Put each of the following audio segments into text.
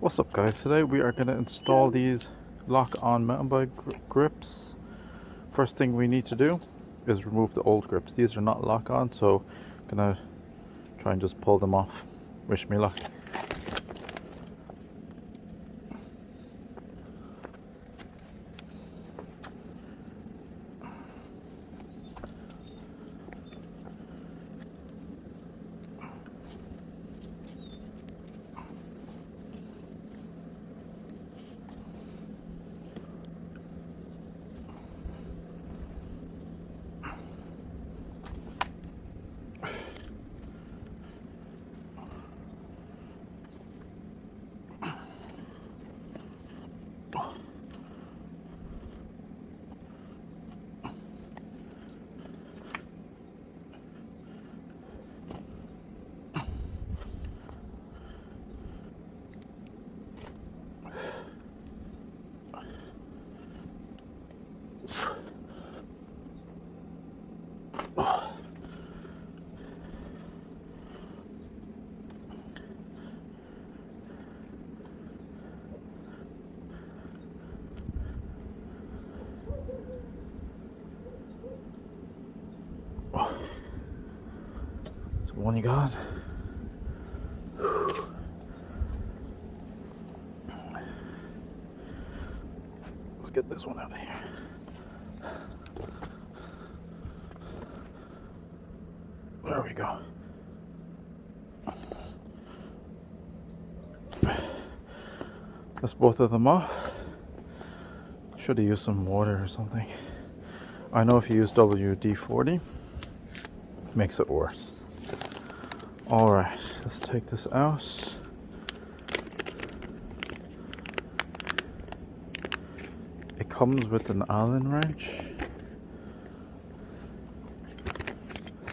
What's up guys, today we are going to install these lock-on mountain bike grips. First thing we need to do is remove the old grips. These are not lock-on, so I'm going to try and just pull them off. Wish me luck. So one you got. Let's get this one out of here. There we go. That's both of them off. Should have used some water or something. I know if you use WD-40, it makes it worse. Alright, let's take this out. It comes with an Allen wrench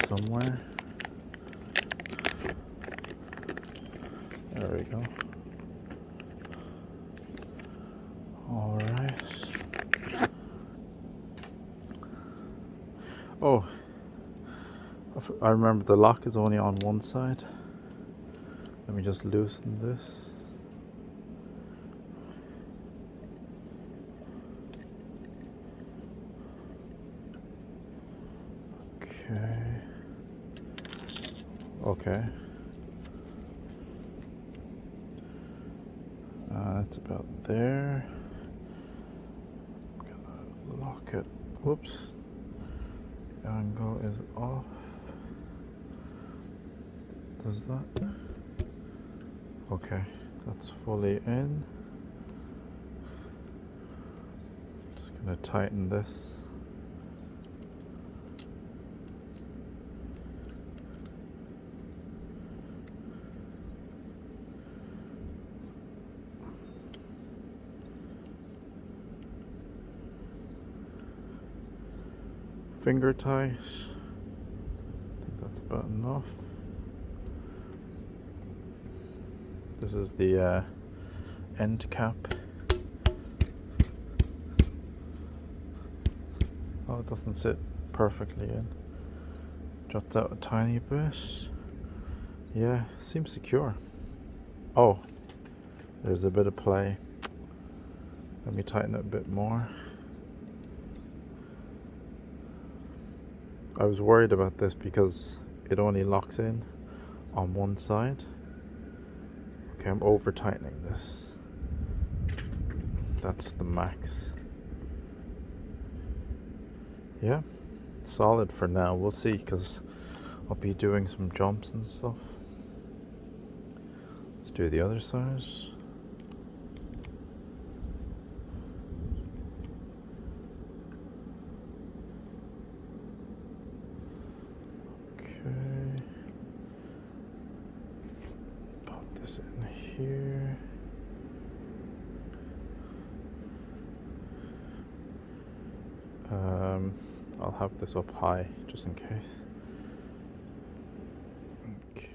somewhere. There we go. Alright. Oh, I remember the lock is only on one side. Let me just loosen this. Okay. That's about there. I'm gonna lock it. Whoops. The angle is off. Does that? Okay, that's fully in. Just gonna tighten this. Finger tight. I think that's about enough. This is the end cap. Oh, it doesn't sit perfectly in. Juts out a tiny bit. Yeah, seems secure. Oh, there's a bit of play. Let me tighten it a bit more. I was worried about this because it only locks in on one side. Okay, I'm over tightening this. That's the max. Yeah, solid for now. We'll see, because I'll be doing some jumps and stuff. Let's do the other side. Okay. Pop this in here. I'll have this up high just in case. Okay.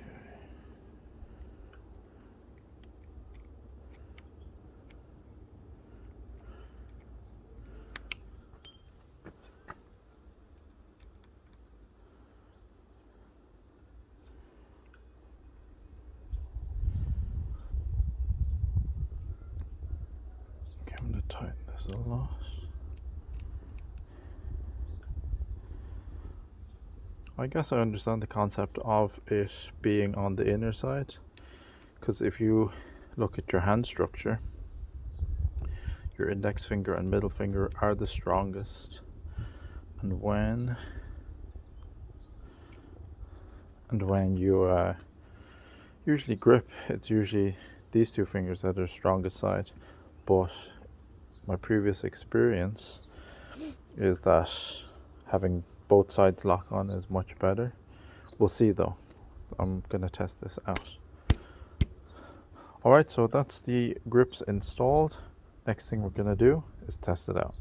this a lot. I guess I understand the concept of it being on the inner side, because if you look at your hand structure, your index finger and middle finger are the strongest, and when you usually grip, it's usually these two fingers that are the strongest side. But my previous experience is that having both sides lock on is much better. We'll see though. I'm gonna test this out. Alright, so that's the grips installed. Next thing we're gonna do is test it out.